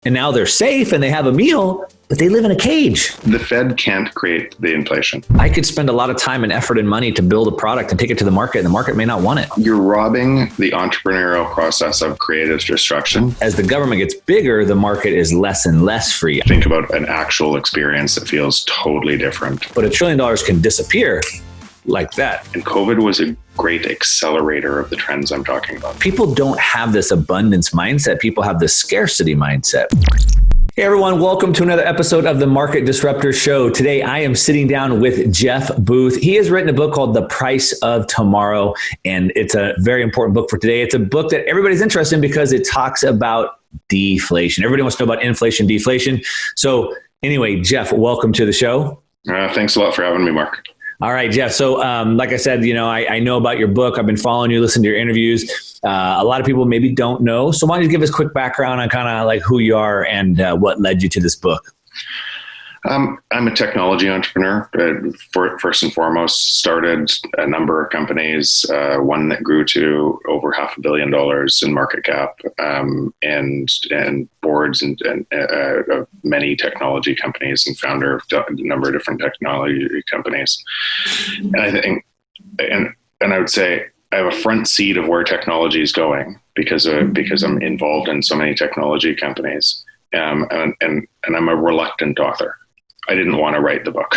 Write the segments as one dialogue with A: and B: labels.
A: And now they're safe and they have a meal, but they live in a cage.
B: The Fed can't create the inflation.
A: I could spend a lot of time and effort and money to build a product and take it to the market, and the market may not want it.
B: You're robbing the entrepreneurial process of creative destruction.
A: As the government gets bigger, the market is less and less free.
B: Think about an actual experience that feels totally different.
A: But $1 trillion can disappear like that.
B: And COVID was a great accelerator of the trends I'm talking about.
A: People don't have this abundance mindset. People have this scarcity mindset. Hey everyone, welcome to another episode of the Market Disruptors Show. Today I am sitting down with Jeff Booth. He has written a book called The Price of Tomorrow, and it's a very important book for today. It's a book that everybody's interested in because it talks about deflation. Everybody wants to know about inflation, deflation. So anyway, Jeff, welcome to the show.
B: Thanks a lot for having me, Mark.
A: All right, Jeff. So like I said, I know about your book. I've been following you, listening to your interviews. A lot of people maybe don't know. So why don't you give us a quick background on kind of like who you are and what led you to this book?
B: I'm a technology entrepreneur. First and foremost, started a number of companies, one that grew to over $500 million in market cap, and boards and of many technology companies, and founder of a number of different technology companies. And I think, and I would say I have a front seat of where technology is going because I'm involved in so many technology companies, and I'm a reluctant author. I didn't want to write the book.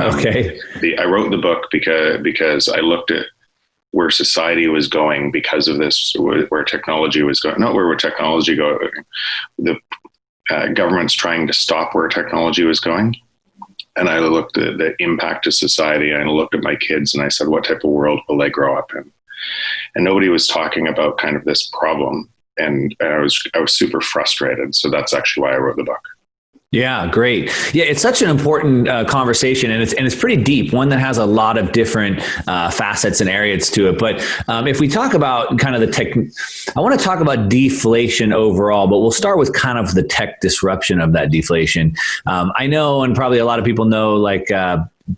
A: Okay.
B: I wrote the book because I looked at where society was going because of this, where technology was going, not where technology going. The government's trying to stop where technology was going. And I looked at the impact to society, and I looked at my kids and I said, what type of world will they grow up in? And nobody was talking about kind of this problem. And I was super frustrated. So that's actually why I wrote the book.
A: Yeah, great. Yeah, it's such an important conversation, and it's pretty deep, one that has a lot of different facets and areas to it. But if we talk about kind of the tech, I want to talk about deflation overall, but we'll start with kind of the tech disruption of that deflation. I know, and probably a lot of people know, like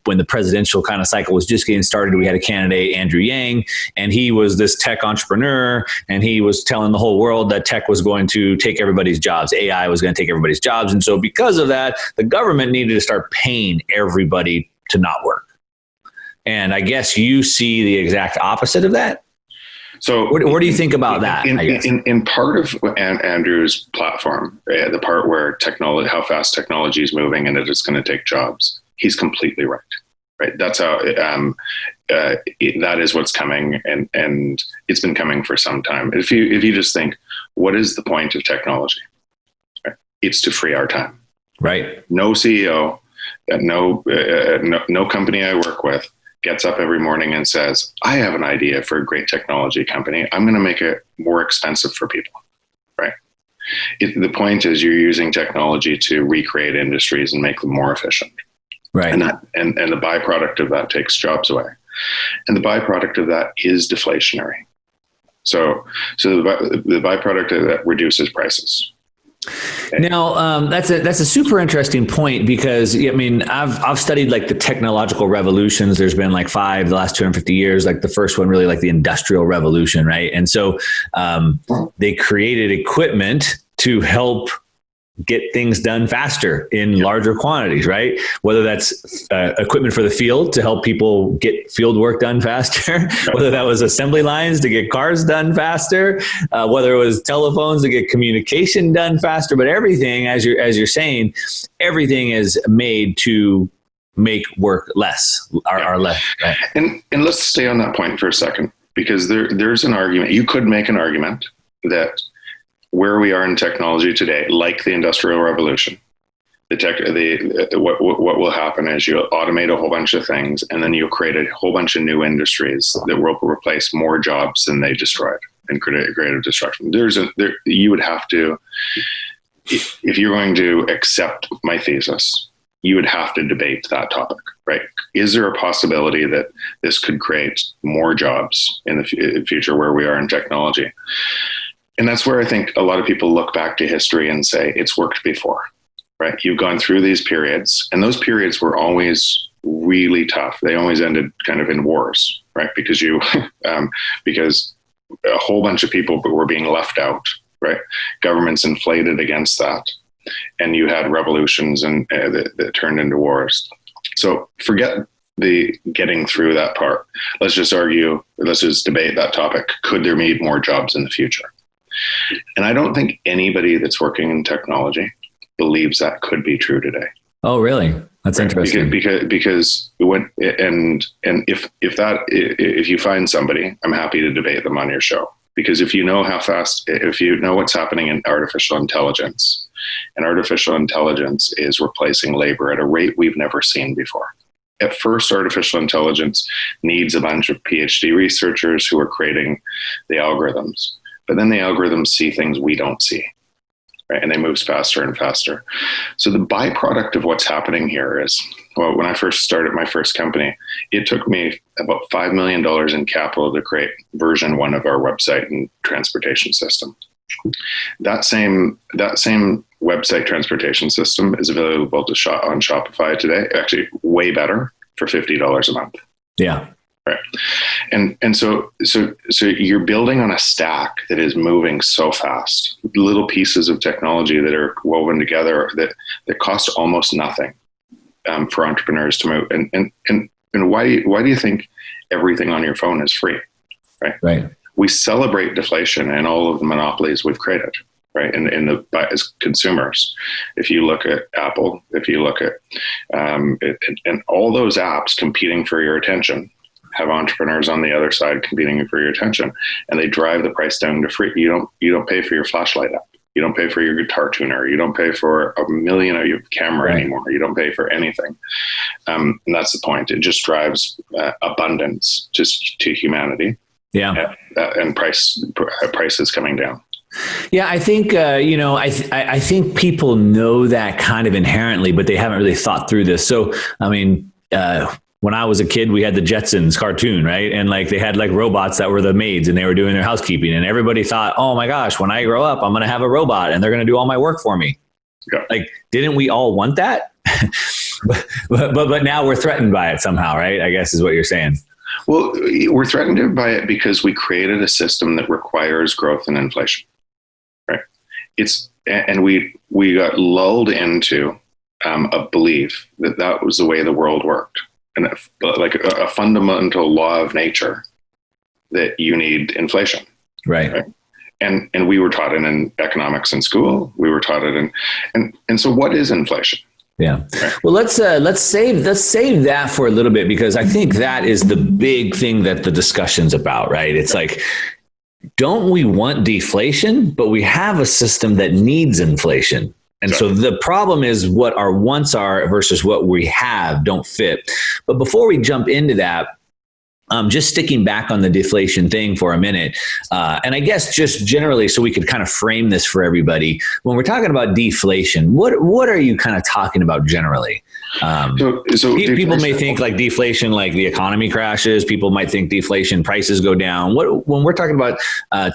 A: when the presidential kind of cycle was just getting started, we had a candidate, Andrew Yang, and he was this tech entrepreneur, and he was telling the whole world that tech was going to take everybody's jobs. AI was going to take everybody's jobs. And so because of that, the government needed to start paying everybody to not work. And I guess you see the exact opposite of that. So what do you think about that?
B: In part of Andrew's platform, the part where technology, how fast technology is moving and it is going to take jobs, he's completely right. That's how that is what's coming, and it's been coming for some time. If you just think, what is the point of technology? Right? It's to free our time.
A: Right.
B: No CEO, no company I work with gets up every morning and says, I have an idea for a great technology company. I'm going to make it more expensive for people. Right. The point is you're using technology to recreate industries and make them more efficient. Right. And the byproduct of that takes jobs away. And the byproduct of that is deflationary. So the byproduct of that reduces prices. Okay.
A: Now, that's a super interesting point, because I mean, I've studied like the technological revolutions. There's been like 5 the last 250 years, like the first one really like the Industrial Revolution, right? And so they created equipment to help get things done faster in larger quantities, right? Whether that's equipment for the field to help people get field work done faster, whether that was assembly lines to get cars done faster, whether it was telephones to get communication done faster. But everything, as you're saying, everything is made to make work less or less. Right?
B: And let's stay on that point for a second, because there's an argument. You could make an argument that where we are in technology today, like the Industrial Revolution, what will happen is you'll automate a whole bunch of things, and then you'll create a whole bunch of new industries that will replace more jobs than they destroyed and create creative destruction. You would have to, if you're going to accept my thesis, you would have to debate that topic, right? Is there a possibility that this could create more jobs in the future where we are in technology? And that's where I think a lot of people look back to history and say, it's worked before, right? You've gone through these periods, and those periods were always really tough. They always ended kind of in wars, right? Because because a whole bunch of people were being left out, right? Governments inflated against that. and you had revolutions and that turned into wars. So forget the getting through that part. Let's just debate that topic. Could there be more jobs in the future? And I don't think anybody that's working in technology believes that could be true today.
A: Oh, really? That's interesting.
B: Because if you find somebody, I'm happy to debate them on your show. Because if you know what's happening in artificial intelligence, and artificial intelligence is replacing labor at a rate we've never seen before. At first, artificial intelligence needs a bunch of PhD researchers who are creating the algorithms. But then the algorithms see things we don't see, right? And they move faster and faster. So the byproduct of what's happening here is, well, when I first started my first company, it took me about $5 million in capital to create version 1 of our website and transportation system. That same website transportation system is available on Shopify today, actually way better, for $50 a month.
A: Yeah.
B: Right. And so you're building on a stack that is moving so fast, little pieces of technology that are woven together that cost almost nothing for entrepreneurs to move. And why do you think everything on your phone is free? Right. We celebrate deflation and all of the monopolies we've created, right? As consumers, if you look at Apple, if you look at and all those apps competing for your attention, have entrepreneurs on the other side competing for your attention, and they drive the price down to free. You don't pay for your flashlight app. You don't pay for your guitar tuner. You don't pay for $1 million of your camera anymore. You don't pay for anything. And that's the point. It just drives abundance to humanity.
A: Yeah.
B: And price is coming down.
A: Yeah, I think, I think people know that kind of inherently, but they haven't really thought through this. So, I mean, when I was a kid, we had the Jetsons cartoon, right? And they had robots that were the maids and they were doing their housekeeping. And everybody thought, oh my gosh, when I grow up, I'm going to have a robot and they're going to do all my work for me. Yeah. Didn't we all want that? but now we're threatened by it somehow, right? I guess is what you're saying.
B: Well, we're threatened by it because we created a system that requires growth and inflation, right? And we got lulled into a belief that was the way the world worked, and a fundamental law of nature that you need inflation,
A: right?
B: And we were taught it in economics in school. We were taught it and so what is inflation?
A: Yeah. Well, let's save that for a little bit, because I think that is the big thing that the discussion's about, right? It's don't we want deflation, but we have a system that needs inflation. And so the problem is what our wants are versus what we have don't fit. But before we jump into that, just sticking back on the deflation thing for a minute, and I guess just generally, so we could kind of frame this for everybody. When we're talking about deflation, what are you kind of talking about generally? So people may think deflation, deflation, the economy crashes. People might think deflation, prices go down. When we're talking about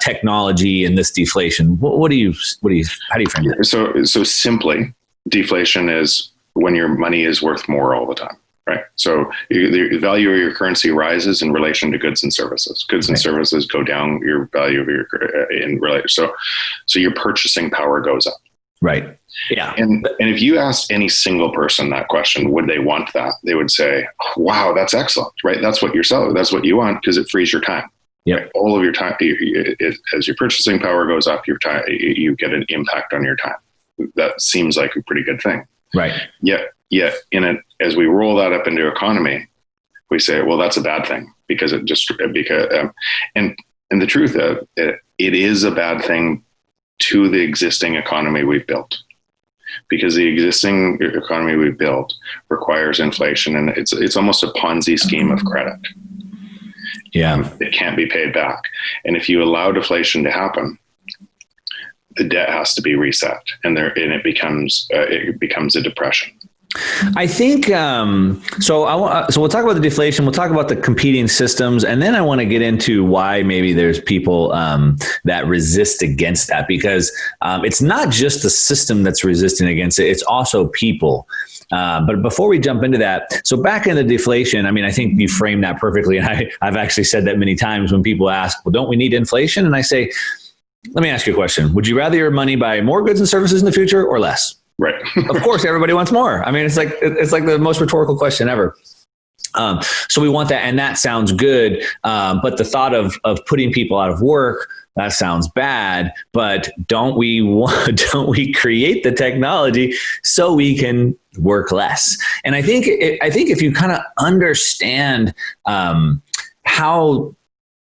A: technology and this deflation, how do you frame that?
B: So simply, deflation is when your money is worth more all the time. Right. So the value of your currency rises in relation to goods and services. Goods and services go down. Your value of your in relation. So your purchasing power goes up.
A: Right. Yeah.
B: And if you ask any single person that question, would they want that? They would say, "Wow, that's excellent." Right. That's what you're selling. That's what you want because it frees your time.
A: Yeah.
B: Right? All of your time, as your purchasing power goes up, your time, you get an impact on your time. That seems like a pretty good thing.
A: Right.
B: Yet as we roll that up into economy, we say, well, that's a bad thing and the truth of it is a bad thing to the existing economy we've built, because the existing economy we've built requires inflation, and it's almost a Ponzi scheme of credit.
A: Yeah,
B: it can't be paid back, and if you allow deflation to happen, the debt has to be reset, and it becomes a depression.
A: I think so we'll talk about the deflation, we'll talk about the competing systems, and then I want to get into why maybe there's people that resist against that, because it's not just the system that's resisting against it, it's also people. But before we jump into that, so back in the deflation, I mean, I think you framed that perfectly, and I've actually said that many times when people ask, well, don't we need inflation? And I say, let me ask you a question. Would you rather your money buy more goods and services in the future or less?
B: Right.
A: Of course, everybody wants more. I mean, it's like the most rhetorical question ever. So we want that, and that sounds good. But the thought of putting people out of work, that sounds bad. But don't we create the technology so we can work less? And I think if you kind of understand how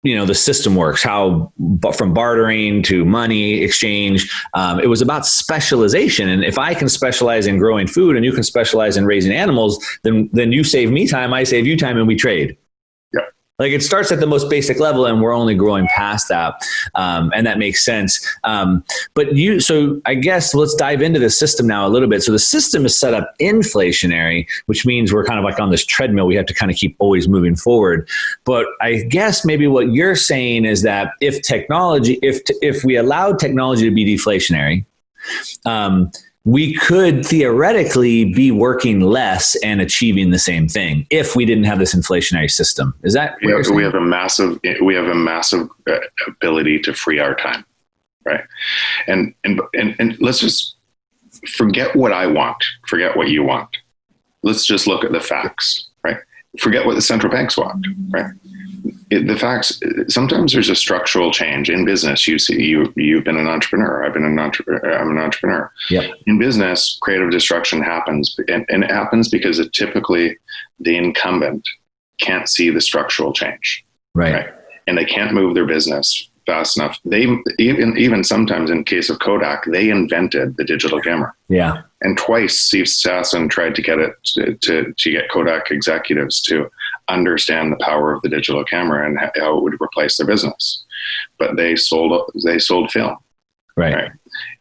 A: the system works, how from bartering to money exchange, it was about specialization. And if I can specialize in growing food and you can specialize in raising animals, then you save me time, I save you time, and we trade.
B: Yeah.
A: Like it starts at the most basic level, and we're only growing past that. And that makes sense. So I guess let's dive into the system now a little bit. So the system is set up inflationary, which means we're kind of like on this treadmill. We have to kind of keep always moving forward. But I guess maybe what you're saying is that if we allowed technology to be deflationary, we could theoretically be working less and achieving the same thing if we didn't have this inflationary system. Is that what you're saying?
B: We have a massive ability to free our time, right? And let's just forget what I want, forget what you want. Let's just look at the facts, right? Forget what the central banks want, right? The facts, sometimes there's a structural change in business. You've been an entrepreneur. I'm an entrepreneur.
A: Yep.
B: In business, creative destruction happens, and it happens because typically the incumbent can't see the structural change,
A: right?
B: And they can't move their business fast enough. They even sometimes, in case of Kodak, they invented the digital camera.
A: Yeah. And
B: twice Steve Sasson tried to get it to get Kodak executives to understand the power of the digital camera and how it would replace their business, but they sold film,
A: right?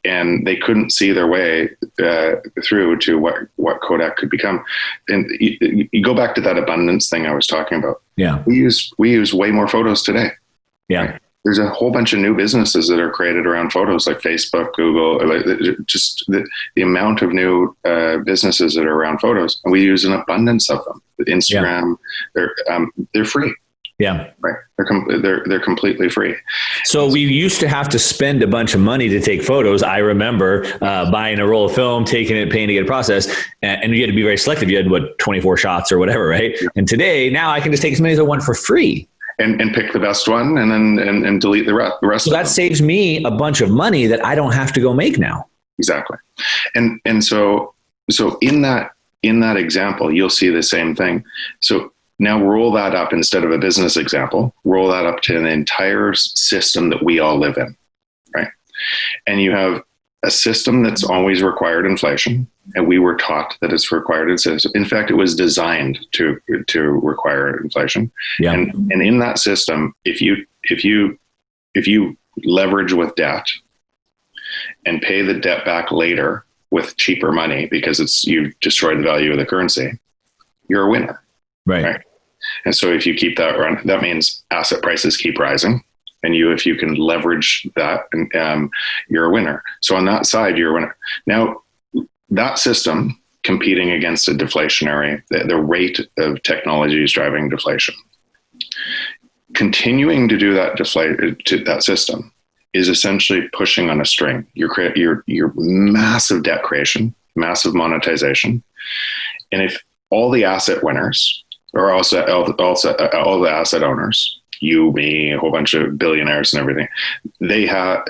B: And they couldn't see their way through to what Kodak could become. And you go back to that abundance thing I was talking about.
A: Yeah,
B: we use way more photos today.
A: Yeah.
B: Right? There's a whole bunch of new businesses that are created around photos, like Facebook, Google, just the amount of new businesses that are around photos, and we use an abundance of them. Instagram, they're free.
A: Yeah,
B: right. They're completely free.
A: So we used to have to spend a bunch of money to take photos. I remember buying a roll of film, taking it, paying to get it processed, and you had to be very selective. You had 24 shots or whatever, right? Yeah. And today, now I can just take as many as I want for free.
B: And pick the best one, and then delete the rest.
A: So that saves me a bunch of money that I don't have to go make now.
B: Exactly, and so in that example, you'll see the same thing. So now roll that up, instead of a business example, roll that up to an entire system that we all live in, right? And you have a system that's always required inflation, and we were taught that it's required. In fact, it was designed to require inflation.
A: Yeah.
B: And in that system, if you leverage with debt and pay the debt back later with cheaper money because you've destroyed the value of the currency, you're a winner.
A: Right?
B: And so if you keep that run, that means asset prices keep rising. And if you can leverage that, you're a winner. So on that side, you're a winner. Now, that system competing against a deflationary, the rate of technology is driving deflation. Continuing to do that to that system is essentially pushing on a string. Your massive debt creation, massive monetization, and if all the asset winners, or also all the asset owners, you, me, a whole bunch of billionaires and everything, they have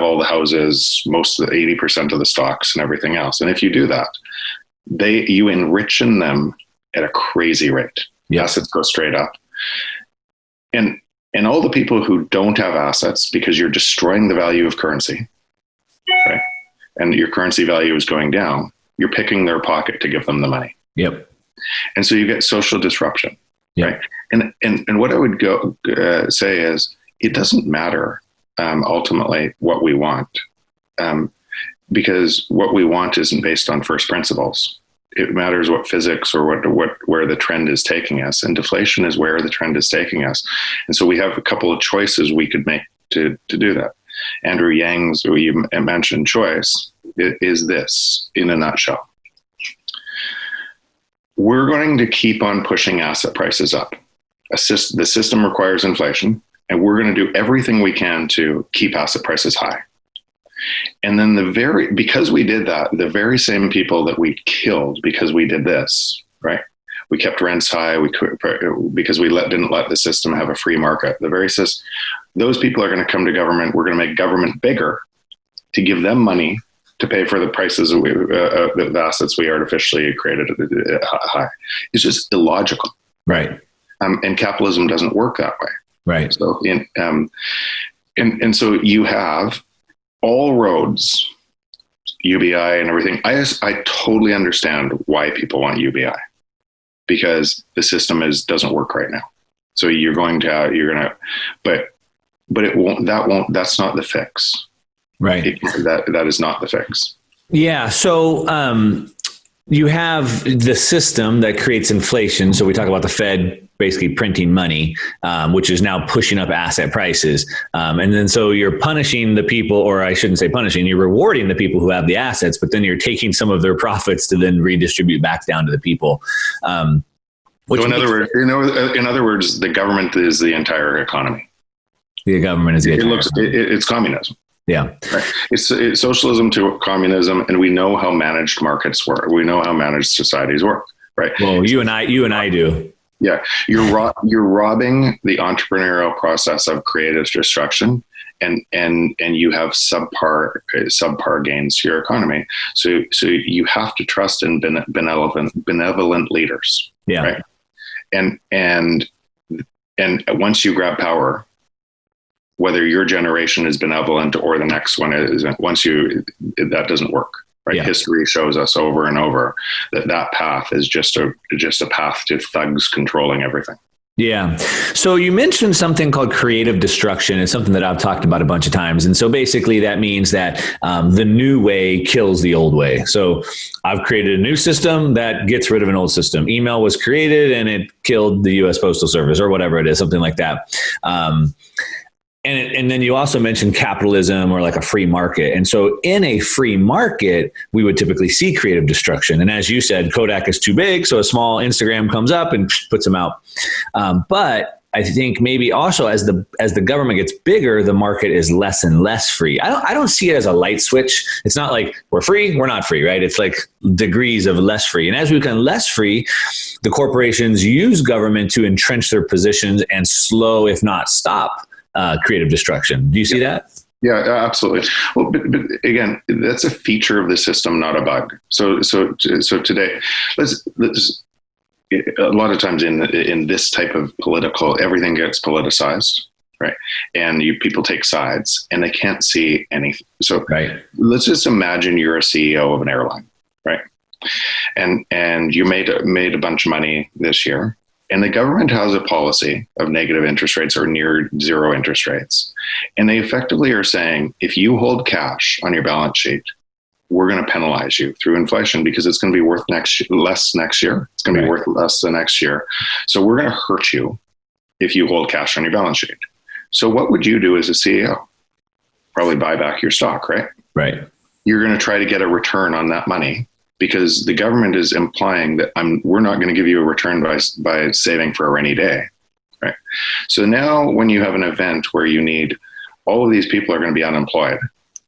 B: all the houses, most of the 80% of the stocks and everything else. And if you do that, you enrichen them at a crazy rate.
A: Yeah.
B: Assets go straight up. And all the people who don't have assets, because you're destroying the value of currency, right? And your currency value is going down, you're picking their pocket to give them the money.
A: Yep.
B: And so you get social disruption.
A: Yep.
B: Right. And what I would say is, it doesn't matter ultimately what we want, because what we want isn't based on first principles. It matters what physics or where the trend is taking us, and deflation is where the trend is taking us. And so we have a couple of choices we could make to do that. Andrew Yang's, you mentioned, choice is this in a nutshell. We're going to keep on pushing asset prices up. The system requires inflation, and we're going to do everything we can to keep asset prices high. And then because we did that, the very same people that we killed because we did this, right? We kept rents high. Because we didn't let the system have a free market. Those people are going to come to government. We're going to make government bigger to give them money to pay for the prices of the assets we artificially created high. It's just illogical,
A: right?
B: And capitalism doesn't work that way,
A: right?
B: So and so you have all roads, UBI and everything. I totally understand why people want UBI, because the system doesn't work right now. So but it won't. That's not the fix.
A: Right.
B: That is not the fix.
A: Yeah. So you have the system that creates inflation. So we talk about the Fed basically printing money, which is now pushing up asset prices. And then so you're punishing the people, or I shouldn't say punishing, you're rewarding the people who have the assets, but then you're taking some of their profits to then redistribute back down to the people. So in
B: other words, the government is the entire economy.
A: The government is the entire
B: economy. It's communism.
A: Yeah.
B: Right. It's socialism to communism. And we know how managed markets work. We know how managed societies work. Right.
A: Well, you and I do.
B: Yeah. You're robbing the entrepreneurial process of creative destruction, and you have subpar gains to your economy. So you have to trust in benevolent leaders.
A: Yeah.
B: Right. And once you grab power, whether your generation is benevolent or the next one isn't, that doesn't work, right? Yeah. History shows us over and over that path is just a path to thugs controlling everything.
A: Yeah. So you mentioned something called creative destruction. It's something that I've talked about a bunch of times. And so basically that means that the new way kills the old way. So I've created a new system that gets rid of an old system. Email was created and it killed the US Postal Service or whatever it is, something like that. And then you also mentioned capitalism or like a free market. And so in a free market, we would typically see creative destruction. And as you said, Kodak is too big. So a small Instagram comes up and puts them out. But I think maybe also as the government gets bigger, the market is less and less free. I don't see it as a light switch. It's not like we're free, we're not free, right? It's like degrees of less free. And as we become less free, the corporations use government to entrench their positions and slow, if not stop, creative destruction. Do you see that?
B: Yeah, absolutely. Well, but again, that's a feature of the system, not a bug. So today, let's a lot of times in this type of political, everything gets politicized, right? And people take sides, and they can't see anything. So
A: right.
B: Let's just imagine you're a CEO of an airline, right? And you made a bunch of money this year. And the government has a policy of negative interest rates or near zero interest rates. And they effectively are saying, if you hold cash on your balance sheet, we're going to penalize you through inflation because it's going to be worth less next year. It's going to be worth less the next year. So we're going to hurt you if you hold cash on your balance sheet. So what would you do as a CEO? Probably buy back your stock, right?
A: Right.
B: You're going to try to get a return on that money, because the government is implying that we're not going to give you a return by saving for a rainy day, right? So now when you have an event where you need, all of these people are going to be unemployed,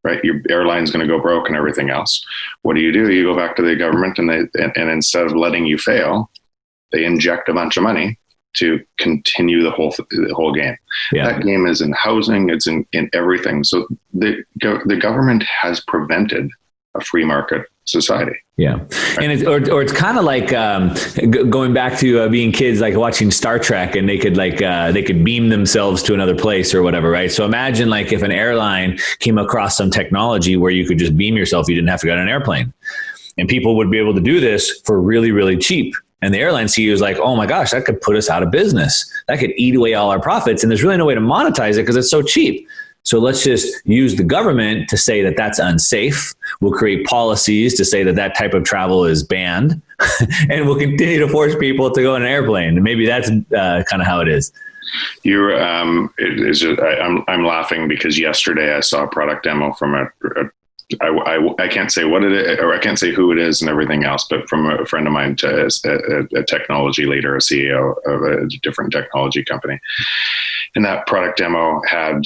B: right? Your airline's going to go broke and everything else. What do? You go back to the government and instead of letting you fail, they inject a bunch of money to continue the whole game. Yeah. That game is in housing, it's in everything. So the government has prevented a free market society.
A: Yeah. And it's kind of like going back to being kids, like watching Star Trek, and they could beam themselves to another place or whatever, right? So imagine like if an airline came across some technology where you could just beam yourself, you didn't have to get on an airplane. And people would be able to do this for really, really cheap. And the airline CEO is like, oh my gosh, that could put us out of business. That could eat away all our profits. And there's really no way to monetize it because it's so cheap. So let's just use the government to say that that's unsafe. We'll create policies to say that type of travel is banned, and we'll continue to force people to go on an airplane. And maybe that's kind of how it is.
B: I'm laughing because yesterday I saw a product demo from I can't say what it is, or I can't say who it is and everything else, but from a friend of mine, a technology leader, a CEO of a different technology company. And that product demo had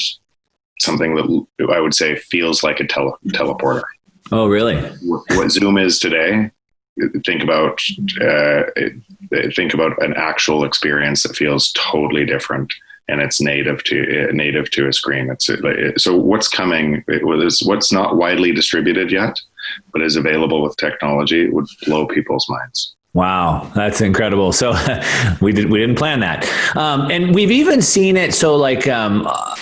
B: something that I would say feels like a teleporter.
A: Oh, really?
B: What Zoom is today, think about an actual experience that feels totally different, and it's native to a screen. So what's coming, what's not widely distributed yet, but is available with technology, would blow people's minds.
A: Wow, that's incredible. So we didn't plan that, and we've even seen it. So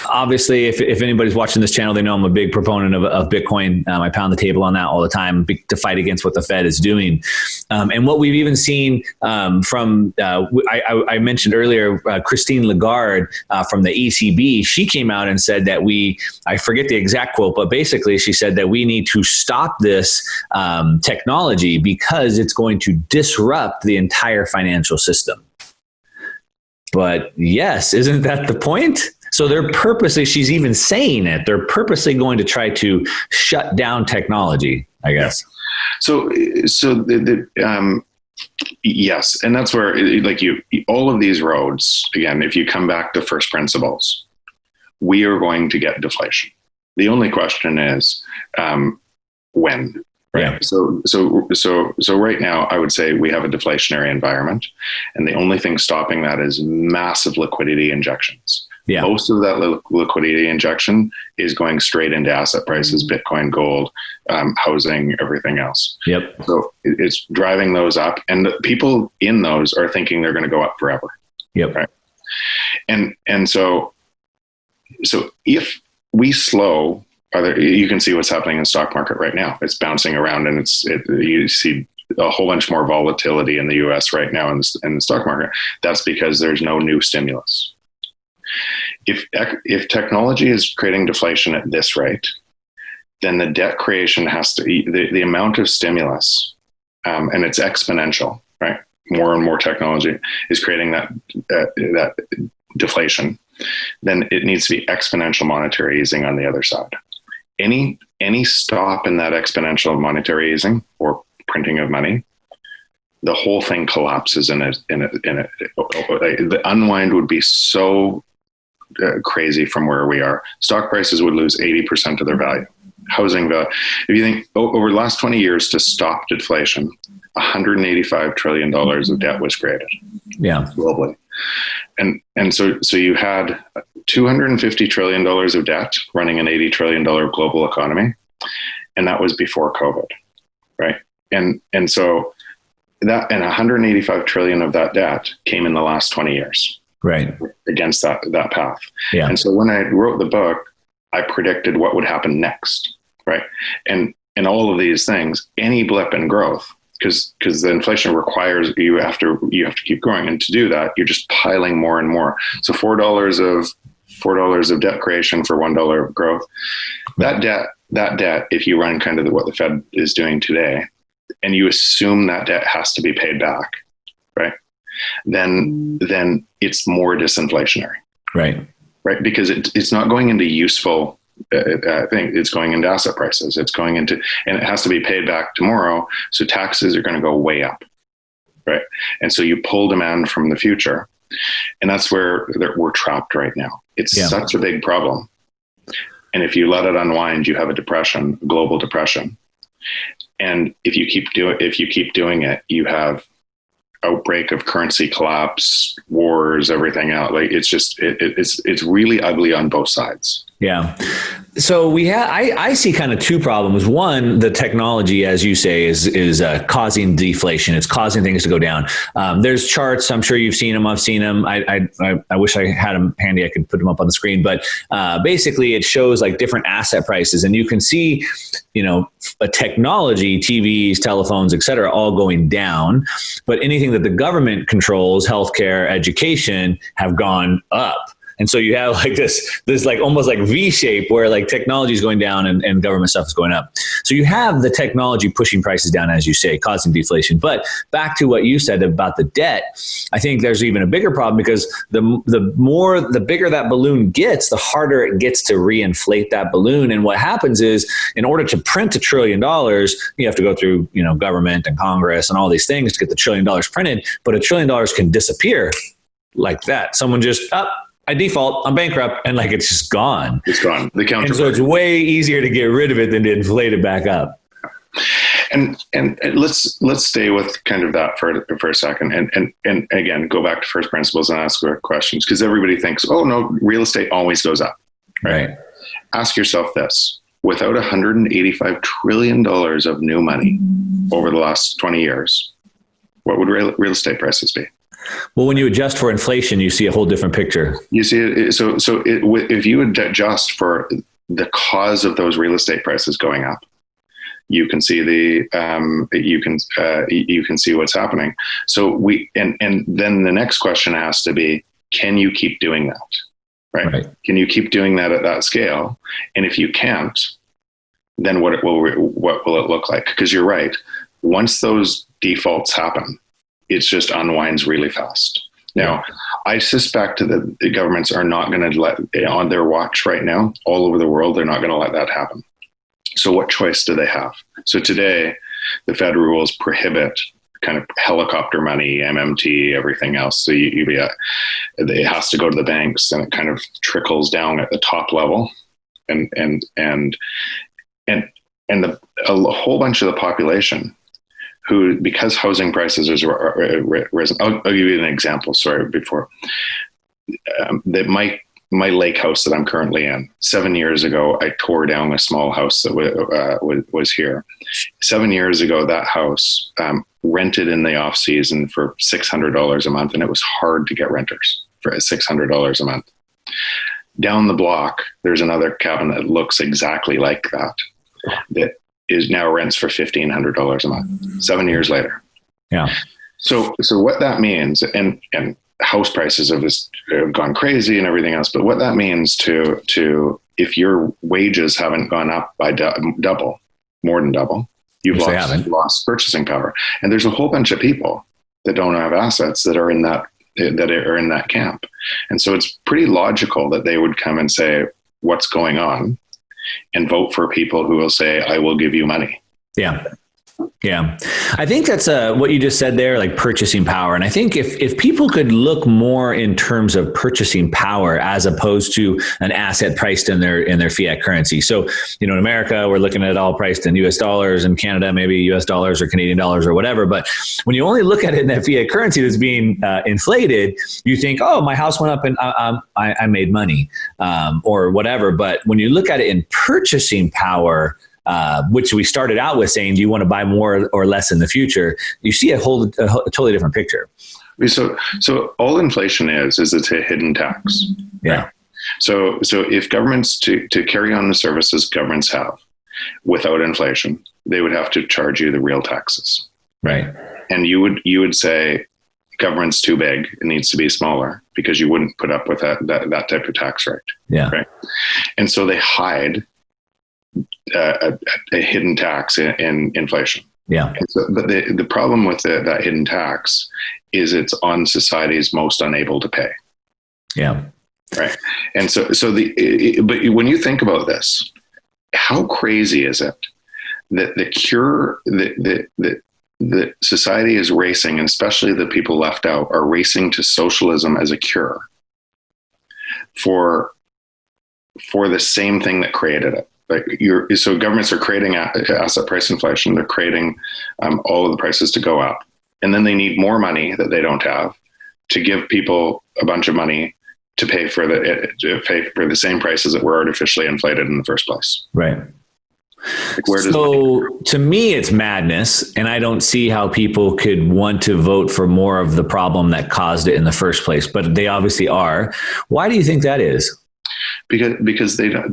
A: obviously, if anybody's watching this channel, they know I'm a big proponent of Bitcoin. I pound the table on that all the time to fight against what the Fed is doing. And what we've even seen from I mentioned earlier, Christine Lagarde from the ECB, she came out and said that I forget the exact quote, but basically she said that we need to stop this technology because it's going to disrupt the entire financial system. But yes, isn't that the point? So they're purposely, she's even saying it, they're purposely going to try to shut down technology, I guess.
B: So yes. And that's where all of these roads, again, if you come back to first principles, we are going to get deflation. The only question is when. Right. Yeah. So right now, I would say we have a deflationary environment, and the only thing stopping that is massive liquidity injections. Yeah. Most of that liquidity injection is going straight into asset prices, Bitcoin, gold, housing, everything else.
A: Yep.
B: So it's driving those up, and the people in those are thinking they're going to go up forever.
A: Yep.
B: Right. And so if we slow. You can see what's happening in the stock market right now. It's bouncing around, and you see a whole bunch more volatility in the U.S. right now in the stock market. That's because there's no new stimulus. If technology is creating deflation at this rate, then the debt creation has to the amount of stimulus, and it's exponential, right? More and more technology is creating that deflation. Then it needs to be exponential monetary easing on the other side. Any stop in that exponential monetary easing or printing of money, the whole thing collapses in it. The unwind would be so crazy from where we are. Stock prices would lose 80% of their value. Housing value. If you think over the last 20 years to stop deflation, $185 trillion of debt was created.
A: Yeah,
B: globally, and so you had $250 trillion of debt running an $80 trillion global economy, and that was before COVID, right? And so that, and 185 trillion of that debt came in the last 20 years,
A: right?
B: Against that path.
A: Yeah. And
B: so when I wrote the book, I predicted what would happen next, right? And all of these things, any blip in growth, because the inflation requires you have to keep growing, and to do that, you're just piling more and more. So $4 of debt creation for $1 of growth. That debt, if you run kind of what the Fed is doing today, and you assume that debt has to be paid back, right? Then it's more disinflationary,
A: right?
B: Because it's not going into useful. I think it's going into asset prices. It's going into, and it has to be paid back tomorrow. So taxes are going to go way up, right? And so you pull demand from the future, and that's where we're trapped right now. It's such a big problem. And if you let it unwind, you have a depression, a global depression. And if you keep doing it, you have outbreak of currency collapse, wars, everything else. Like it's really ugly on both sides.
A: Yeah. So I see kind of two problems. One, the technology, as you say, is causing deflation. It's causing things to go down. There's charts. I'm sure you've seen them. I've seen them. I wish I had them handy. I could put them up on the screen. But basically, it shows like different asset prices, and you can see, a technology, TVs, telephones, et cetera, all going down. But anything that the government controls, healthcare, education, have gone up. And so you have like this like almost like V shape where like technology is going down and government stuff is going up. So you have the technology pushing prices down, as you say, causing deflation. But back to what you said about the debt, I think there's even a bigger problem, because the bigger that balloon gets, the harder it gets to reinflate that balloon. And what happens is, in order to print $1 trillion, you have to go through, government and Congress and all these things to get the $1 trillion printed. But $1 trillion can disappear like that. Someone just, I default, I'm bankrupt, and like it's just gone.
B: It's gone. The counter.
A: And so it's way easier to get rid of it than to inflate it back up.
B: And let's stay with kind of that for a second, and again go back to first principles and ask questions, because everybody thinks, oh no, real estate always goes up,
A: right?
B: Ask yourself this: without $185 trillion of new money over the last 20 years, what would real estate prices be?
A: Well, when you adjust for inflation, you see a whole different picture.
B: You see it. If you would adjust for the cause of those real estate prices going up, you can see you can see what's happening. So and then the next question has to be, can you keep doing that? Right? Can you keep doing that at that scale? And if you can't, then what will it look like? Because you're right. Once those defaults happen, it just unwinds really fast. Now, I suspect that the governments are not going to let, on their watch right now, all over the world, they're not going to let that happen. So what choice do they have? So today, the Fed rules prohibit kind of helicopter money, MMT, everything else. So it has to go to the banks, and it kind of trickles down at the top level, and a whole bunch of the population who, because housing prices are risen. I'll give you an example. Sorry, before that my lake house that I'm currently in, 7 years ago, I tore down a small house that was here. 7 years ago, that house rented in the off season for $600 a month, and it was hard to get renters for $600 a month. Down the block, there's another cabin that looks exactly like that is now rents for $1,500 a month. 7 years later. Yeah. So what that means, and house prices have gone crazy and everything else, but what that means to if your wages haven't gone up by double, more than double, you've lost purchasing power. And there's a whole bunch of people that don't have assets that are in that camp. And so it's pretty logical that they would come and say, what's going on? And vote for people who will say, I will give you money. Yeah. Yeah. I think that's what you just said there, like purchasing power. And I think if people could look more in terms of purchasing power as opposed to an asset priced in their fiat currency. So, in America, we're looking at it all priced in US dollars, in Canada, maybe US dollars or Canadian dollars or whatever. But when you only look at it in that fiat currency that's being inflated, you think, oh, my house went up and I made money or whatever. But when you look at it in purchasing power, which we started out with saying, do you want to buy more or less in the future? You see a totally different picture. So all inflation is it's a hidden tax. Yeah. Right? So if governments to carry on the services governments have without inflation, they would have to charge you the real taxes. Right. And you would say government's too big, it needs to be smaller, because you wouldn't put up with that type of tax rate. Yeah. Right. And so they hide a hidden tax in inflation. Yeah. But the problem with that hidden tax is it's on societies most unable to pay. Yeah. Right. And but when you think about this, how crazy is it that the society is racing, and especially the people left out are racing to socialism as a cure for the same thing that created it. So governments are creating asset price inflation. They're creating all of the prices to go up. And then they need more money that they don't have to give people a bunch of money to pay for the same prices that were artificially inflated in the first place. Right. So to me, it's madness. And I don't see how people could want to vote for more of the problem that caused it in the first place. But they obviously are. Why do you think that is? Because they're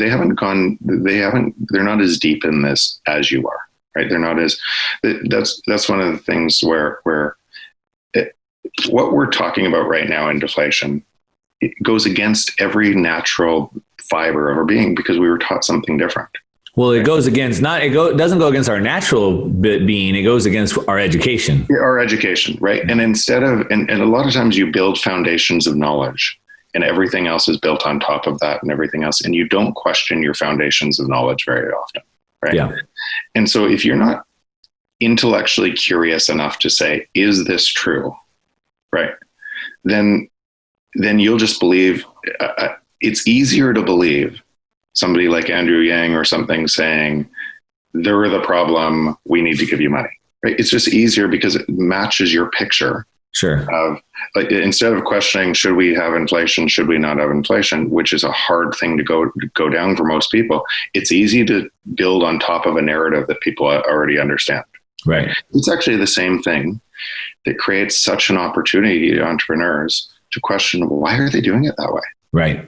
B: not as deep in this as you are, right? They're not as, that's one of the things where what we're talking about right now in deflation, it goes against every natural fiber of our being, because we were taught something different. Well, it goes against doesn't go against our natural being. It goes against our education. Yeah, our education, right? And instead of, and a lot of times you build foundations of knowledge, and everything else is built on top of that and everything else. And you don't question your foundations of knowledge very often. Right. Yeah. And so if you're not intellectually curious enough to say, is this true? Right. Then then you'll just believe. It's easier to believe somebody like Andrew Yang or something saying, they're the problem, we need to give you money. Right? It's just easier because it matches your picture.
A: Sure.
B: Of, like, instead of questioning, should we have inflation, should we not have inflation, which is a hard thing to go down for most people, it's easy to build on top of a narrative that people already understand.
A: Right.
B: It's actually the same thing that creates such an opportunity to entrepreneurs to question, why are they doing it that way?
A: Right.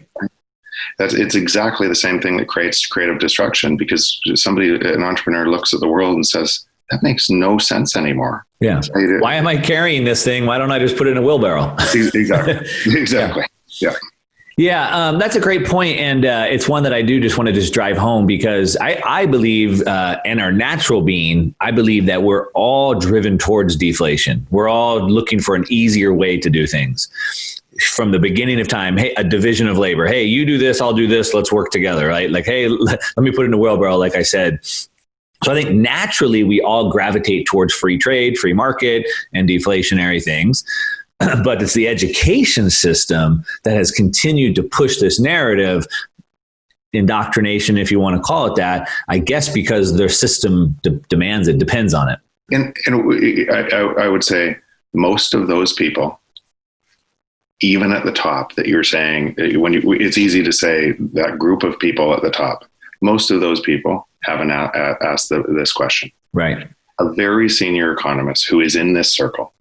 B: It's exactly the same thing that creates creative destruction, because an entrepreneur looks at the world and says, that makes no sense anymore.
A: Yeah. Why am I carrying this thing? Why don't I just put it in a wheelbarrow?
B: Exactly. Yeah.
A: Yeah, that's a great point. And it's one that I do just want to just drive home, because I believe in our natural being, I believe that we're all driven towards deflation. We're all looking for an easier way to do things. From the beginning of time, hey, a division of labor. Hey, you do this, I'll do this. Let's work together, right? Like, hey, let me put it in a wheelbarrow, like I said. So I think naturally we all gravitate towards free trade, free market, and deflationary things. But it's the education system that has continued to push this narrative, indoctrination, if you want to call it that, I guess, because their system demands it, depends on it.
B: And I would say most of those people, even at the top that you're saying, it's easy to say that group of people at the top, most of those people haven't asked this question.
A: Right.
B: A very senior economist who is in this circle,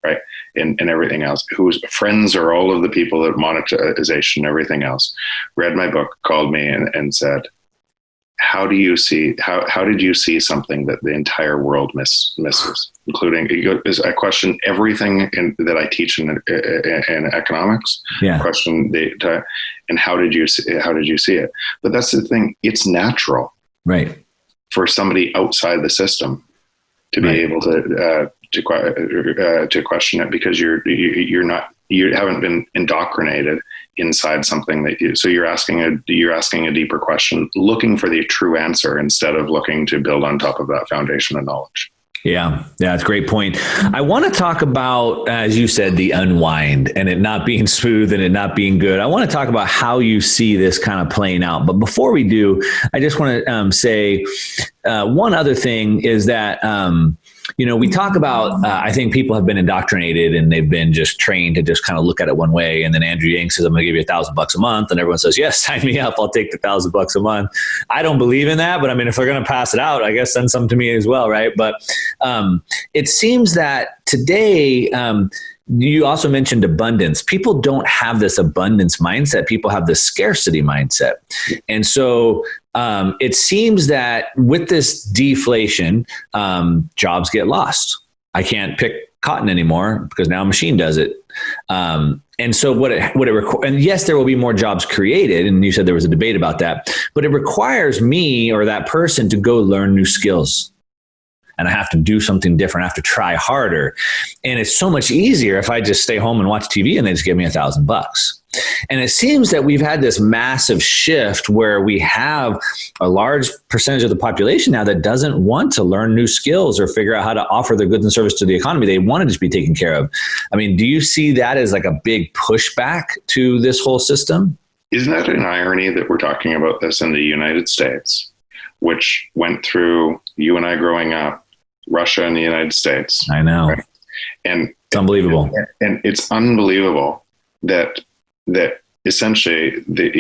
B: right, and everything else, whose friends are all of the people at monetization, everything else, read my book, called me and said, how did you see something that the entire world misses, including, I question everything that I teach in economics.
A: Yeah.
B: Question and how did you see it? But that's the thing. It's natural,
A: right,
B: for somebody outside the system to be able to question it, because you haven't been indoctrinated inside something so you're asking a deeper question, looking for the true answer instead of looking to build on top of that foundation of knowledge.
A: Yeah, that's a great point. I want to talk about, as you said, the unwind and it not being smooth and it not being good. I want to talk about how you see this kind of playing out. But before we do, I just want to say one other thing is that, we talk about, I think people have been indoctrinated and they've been just trained to just kind of look at it one way. And then Andrew Yang says, I'm going to give you $1,000 a month. And everyone says, yes, sign me up. I'll take the $1,000 a month. I don't believe in that. But I mean, if they're going to pass it out, I guess send some to me as well. Right. But it seems that today, you also mentioned abundance. People don't have this abundance mindset. People have this scarcity mindset. And so it seems that with this deflation, jobs get lost. I can't pick cotton anymore because now a machine does it. And so and yes, there will be more jobs created. And you said there was a debate about that, but it requires me or that person to go learn new skills. And I have to do something different. I have to try harder. And it's so much easier if I just stay home and watch TV and they just give me $1,000. And it seems that we've had this massive shift where we have a large percentage of the population now that doesn't want to learn new skills or figure out how to offer their goods and service to the economy. They want to just be taken care of. I mean, do you see that as like a big pushback to this whole system?
B: Isn't that an irony that we're talking about this in the United States, which went through, you and I growing up, Russia and the United States.
A: I know.
B: Right? And
A: it's unbelievable.
B: And it's unbelievable that essentially the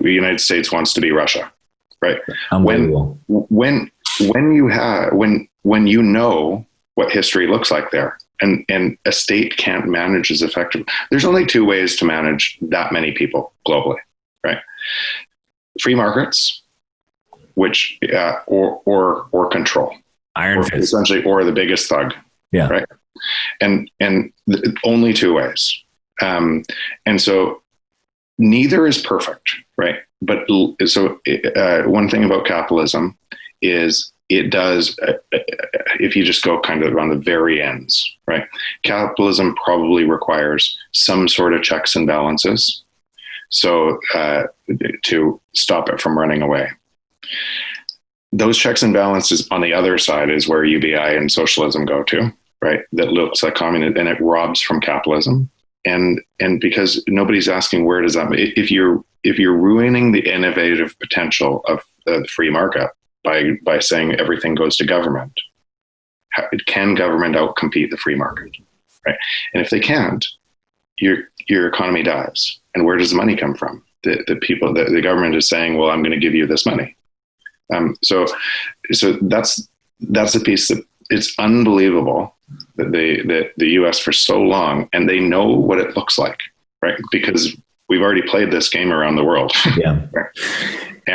B: United States wants to be Russia, right?
A: Unbelievable.
B: When you know what history looks like there, and a state can't manage as effectively. There's only two ways to manage that many people globally, right? Free markets, which or control.
A: Iron fist.
B: Essentially, or the biggest thug.
A: Yeah.
B: Right. And only two ways. And so neither is perfect. Right. But so one thing about capitalism is it does, if you just go kind of on the very ends, right? Capitalism probably requires some sort of checks and balances. So to stop it from running away. Those checks and balances on the other side is where UBI and socialism go to, right? That looks like communism and it robs from capitalism. and because nobody's asking where does that, if you're ruining the innovative potential of the free market by saying everything goes to government, can government outcompete the free market, right? And if they can't, your economy dies. And where does the money come from? The government is saying, well, I'm going to give you this money. So that's the piece that it's unbelievable that the U.S. for so long, and they know what it looks like, right? Because we've already played this game around the world.
A: Yeah.
B: Right?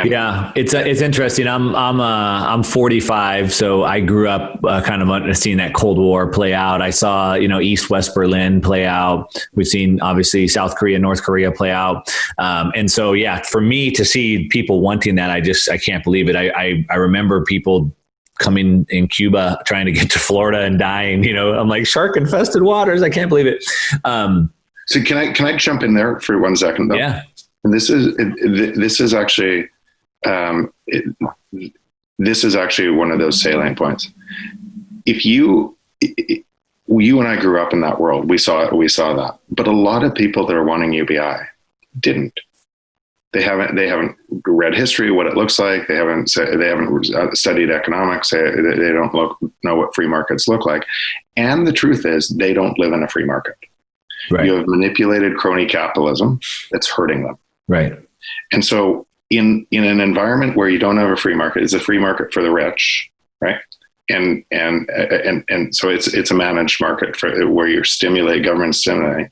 A: Yeah, it's interesting. I'm 45, so I grew up kind of seeing that Cold War play out. I saw East-West Berlin play out. We've seen obviously South Korea, North Korea play out, and so yeah, for me to see people wanting that, I can't believe it. I remember people coming in Cuba trying to get to Florida and dying. I'm like, shark infested waters. I can't believe it.
B: So can I jump in there for 1 second though?
A: Yeah.
B: And this is actually. This is actually one of those salient points. If you and I grew up in that world, we saw that. But a lot of people that are wanting UBI didn't. They haven't read history, what it looks like. They haven't studied economics. They don't know what free markets look like. And the truth is, they don't live in a free market. Right. You have manipulated crony capitalism that's hurting them.
A: Right.
B: And so in an environment where you don't have a free market, it's a free market for the rich, right? And so it's a managed market where you government stimulating.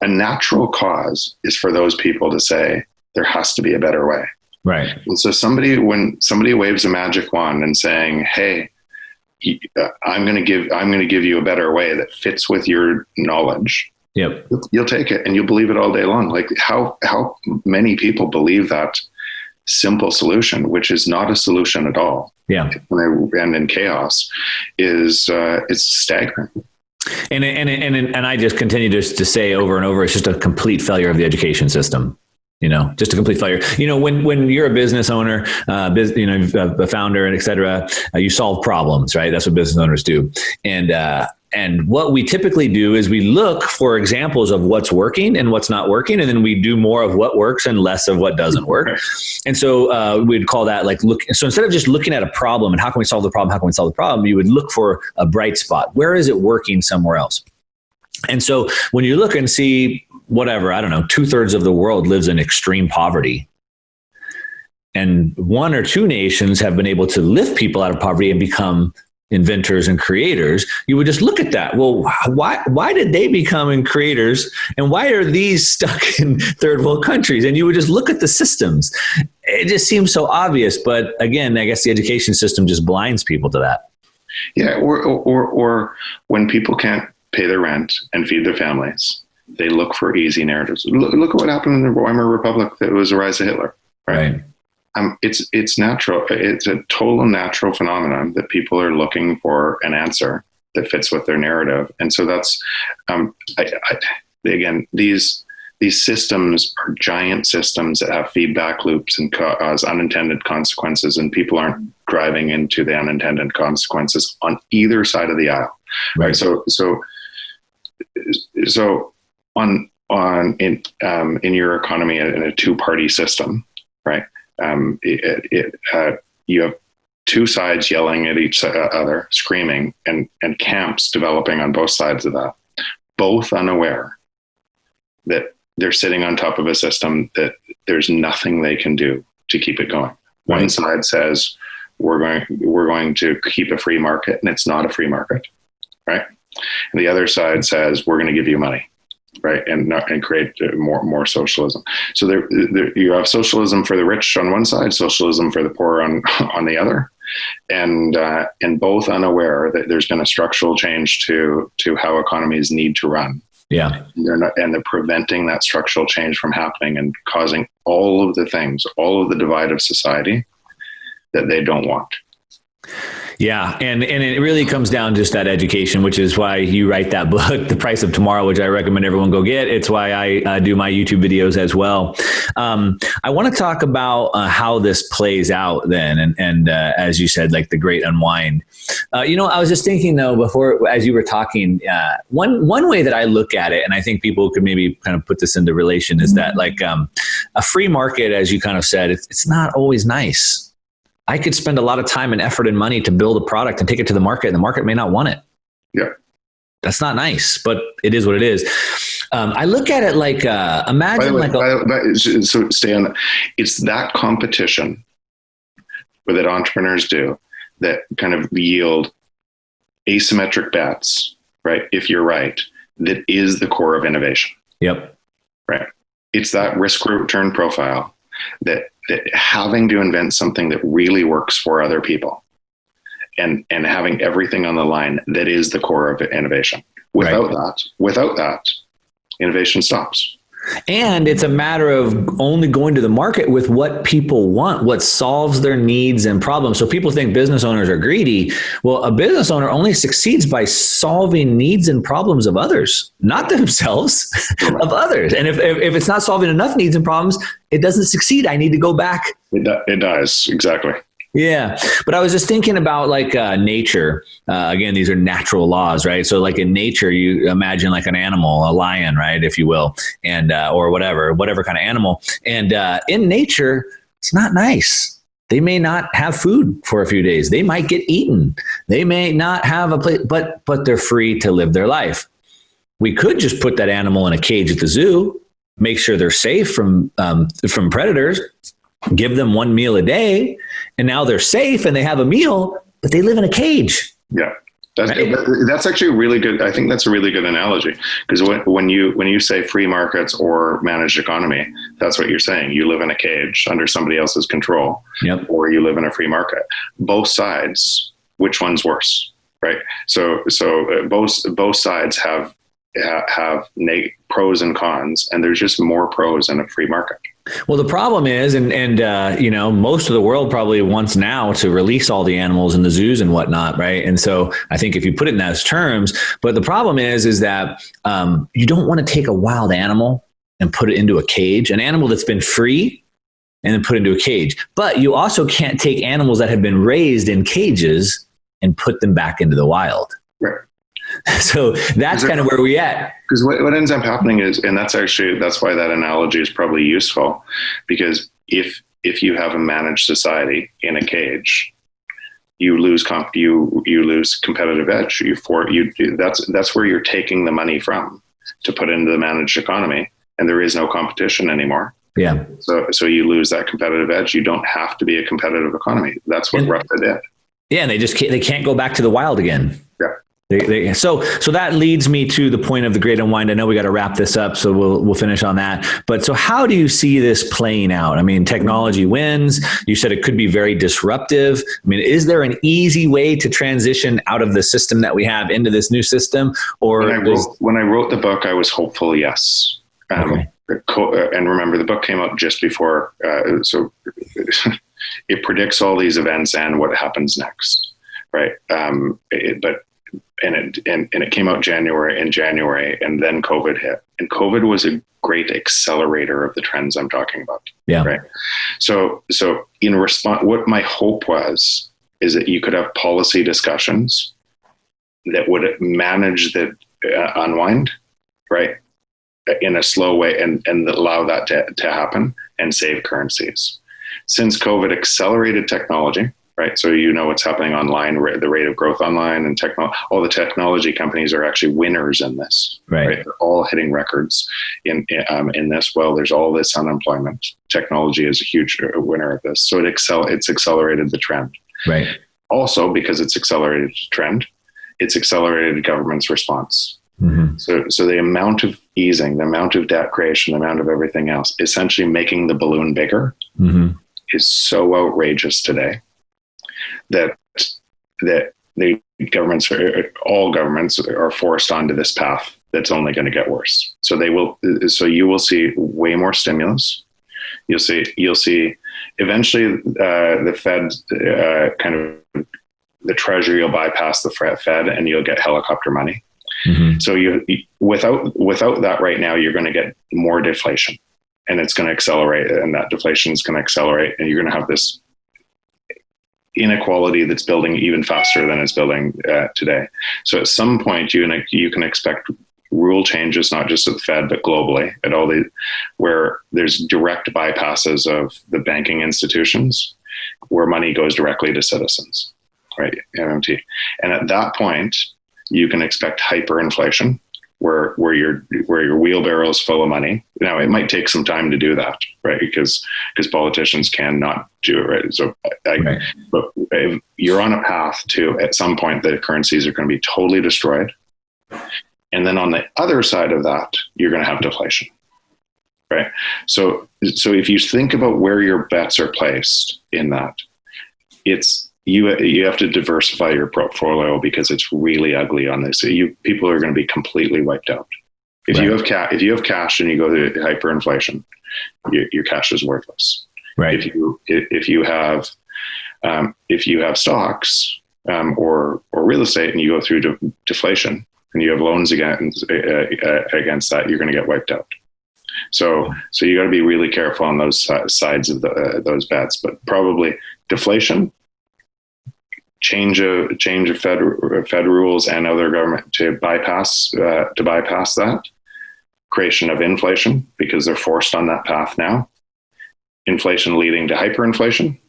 B: A natural cause is for those people to say there has to be a better way,
A: right?
B: And so when somebody waves a magic wand and saying, "Hey, I'm going to give you a better way that fits with your knowledge."
A: Yep.
B: You'll take it and you'll believe it all day long. Like how many people believe that simple solution, which is not a solution at all.
A: Yeah.
B: When they end in chaos it's staggering.
A: And I just continue to say over and over, it's just a complete failure of the education system. Just a complete failure. When you're a business owner, a founder and et cetera, you solve problems, right? That's what business owners do. And what we typically do is we look for examples of what's working and what's not working. And then we do more of what works and less of what doesn't work. And so we'd call that so instead of just looking at a problem and how can we solve the problem, you would look for a bright spot. Where is it working somewhere else? And so when you look and see whatever, I don't know, 2/3 of the world lives in extreme poverty. And 1 or 2 nations have been able to lift people out of poverty and become inventors and creators. You would just look at that. Well, why did they become creators? And why are these stuck in third world countries? And you would just look at the systems. It just seems so obvious. But again, I guess the education system just blinds people to that.
B: Yeah. Or when people can't pay their rent and feed their families, they look for easy narratives. Look at what happened in the Weimar Republic. It was the rise of Hitler. Right. It's natural. It's a total natural phenomenon that people are looking for an answer that fits with their narrative. And so that's, again, these systems are giant systems that have feedback loops and cause unintended consequences, and people aren't driving into the unintended consequences on either side of the aisle. Right. So in your economy, in a two-party system, right? You have two sides yelling at each other, screaming, and camps developing on both sides of that, both unaware that they're sitting on top of a system that there's nothing they can do to keep it going. Right. One side says we're going to keep a free market, and it's not a free market, right? And the other side says we're going to give you money. Right, and create more socialism. So there you have socialism for the rich on one side, socialism for the poor on the other, and both unaware that there's been a structural change to how economies need to run. Yeah, they're preventing that structural change from happening and causing all of the divide of society that they don't want.
A: Yeah. And it really comes down to just that education, which is why you write that book, The Price of Tomorrow, which I recommend everyone go get. It's why I do my YouTube videos as well. I want to talk about how this plays out then. And as you said, like the Great Unwind. I was just thinking though, before, as you were talking, one way that I look at it, and I think people could maybe kind of put this into relation, is that like a free market, as you kind of said, it's not always nice. I could spend a lot of time and effort and money to build a product and take it to the market, and the market may not want it.
B: Yeah.
A: That's not nice, but it is what it is. I look at it like, imagine
B: so stay on that. It's that competition that entrepreneurs do that kind of yield asymmetric bets, right? If you're right, that is the core of innovation.
A: Yep.
B: Right. It's that risk return profile that having to invent something that really works for other people and having everything on the line, that is the core of innovation. Without that, innovation stops.
A: And it's a matter of only going to the market with what people want, what solves their needs and problems. So people think business owners are greedy. Well, a business owner only succeeds by solving needs and problems of others, not themselves, of others. And if it's not solving enough needs and problems, it doesn't succeed. I need to go back.
B: It dies. Exactly.
A: Yeah. But I was just thinking about like nature. Again, these are natural laws, right? So like in nature, you imagine like an animal, a lion, right? If you will, and, or whatever kind of animal. And in nature, it's not nice. They may not have food for a few days. They might get eaten. They may not have a place, but they're free to live their life. We could just put that animal in a cage at the zoo, make sure they're safe from predators, give them one meal a day, and now they're safe and they have a meal, but they live in a cage.
B: Yeah. That's actually really good. I think that's a really good analogy, because when you say free markets or managed economy, that's what you're saying. You live in a cage under somebody else's control,
A: yep, or
B: you live in a free market. Both sides, which one's worse, right? So both sides have pros and cons, and there's just more pros in a free market.
A: Well, the problem is, and most of the world probably wants now to release all the animals in the zoos and whatnot, right? And so I think if you put it in those terms, but the problem is that you don't want to take a wild animal and put it into a cage, an animal that's been free, and then put into a cage. But you also can't take animals that have been raised in cages and put them back into the wild.
B: Right.
A: So that's kind of where we at.
B: Because what ends up happening is, and that's why that analogy is probably useful, because if you have a managed society in a cage, you lose competitive edge. That's where you're taking the money from to put into the managed economy, and there is no competition anymore.
A: Yeah.
B: So you lose that competitive edge. You don't have to be a competitive economy. That's what Russia did.
A: Yeah, and they can't go back to the wild again.
B: Yeah.
A: So that leads me to the point of the Great Unwind. I know we got to wrap this up, so we'll finish on that. But so how do you see this playing out? I mean, technology wins. You said it could be very disruptive. I mean, is there an easy way to transition out of the system that we have into this new system? Or
B: when I wrote the book, I was hopeful, yes. Okay. And remember, the book came out just before, so it predicts all these events and what happens next, right? It came out in January, and then COVID hit. And COVID was a great accelerator of the trends I'm talking about.
A: Yeah.
B: Right. So in response, what my hope is that you could have policy discussions that would manage the unwind, right, in a slow way, and allow that to happen and save currencies. Since COVID accelerated technology, right? So what's happening online, the rate of growth online, and all the technology companies are actually winners in this.
A: Right?
B: They're all hitting records in this. Well, there's all this unemployment. Technology is a huge winner of this. So it's accelerated the trend.
A: Right.
B: Also, because it's accelerated the trend, it's accelerated government's response. Mm-hmm. So the amount of easing, the amount of debt creation, the amount of everything else, essentially making the balloon bigger, mm-hmm, is so outrageous today that the governments, all governments, are forced onto this path that's only going to get worse. So you will see way more stimulus. You'll see eventually the Fed kind of the Treasury will bypass the Fed and you'll get helicopter money. So without that right now, you're going to get more deflation, and it's going to accelerate, and that deflation is going to accelerate, and you're going to have this inequality that's building even faster than it's building today. So at some point, you can expect rule changes, not just at the Fed, but globally, at all where there's direct bypasses of the banking institutions, where money goes directly to citizens, right? MMT. And at that point, you can expect hyperinflation, where your wheelbarrow is full of money. Now, it might take some time to do that, right? Because politicians cannot do it, right? So, but you're on a path to, at some point, the currencies are going to be totally destroyed. And then on the other side of that, you're going to have deflation, right? So if you think about where your bets are placed in that, you have to diversify your portfolio, because it's really ugly on this. People are going to be completely wiped out. If you have cash and you go to hyperinflation, your cash is worthless.
A: Right.
B: If you have stocks or real estate and you go through deflation and you have loans against that, you're going to get wiped out. So you got to be really careful on those sides of those bets. But probably deflation, change of Fed rules and other government to bypass that, creation of inflation, because they're forced on that path now, inflation leading to hyperinflation,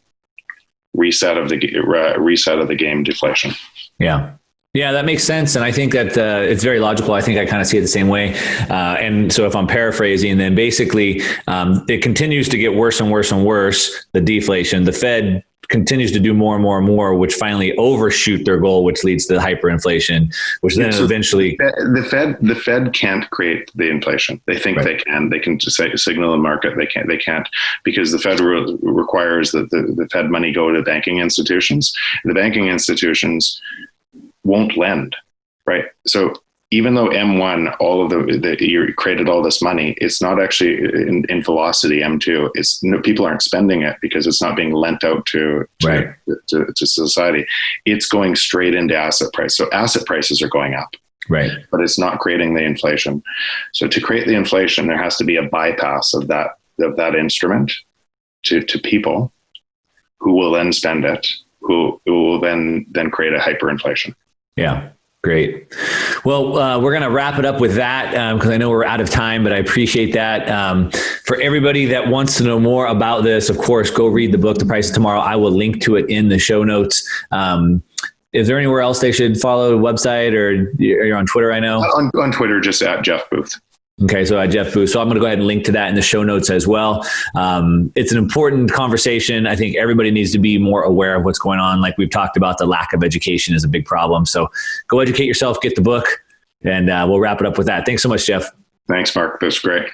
B: reset of the game, deflation.
A: Yeah, that makes sense. And I think that it's very logical. I think I kind of see it the same way. And so if I'm paraphrasing, then basically it continues to get worse and worse and worse, the deflation. The Fed continues to do more and more and more, which finally overshoot their goal, which leads to the hyperinflation, which then eventually...
B: The Fed can't create the inflation. They think they can. They can signal the market. They can't, because the Fed requires that the Fed money go to banking institutions. The banking institutions won't lend, right? So even though M1, all of you created all this money, it's not actually in velocity M2. People aren't spending it because it's not being lent out to society. It's going straight into asset price. So asset prices are going up,
A: right?
B: But it's not creating the inflation. So to create the inflation, there has to be a bypass of that instrument to people who will then spend it, who will then create a hyperinflation.
A: Yeah. Great. Well, we're going to wrap it up with that because I know we're out of time, but I appreciate that. For everybody that wants to know more about this, of course, go read the book, The Price of Tomorrow. I will link to it in the show notes. Is there anywhere else they should follow, the website, or you're on Twitter, I know?
B: On Twitter, just at Jeff Booth.
A: Okay, so Jeff Booth. So I'm going to go ahead and link to that in the show notes as well. It's an important conversation. I think everybody needs to be more aware of what's going on. Like we've talked about, the lack of education is a big problem. So go educate yourself, get the book, and we'll wrap it up with that. Thanks so much, Jeff.
B: Thanks, Mark. That was great.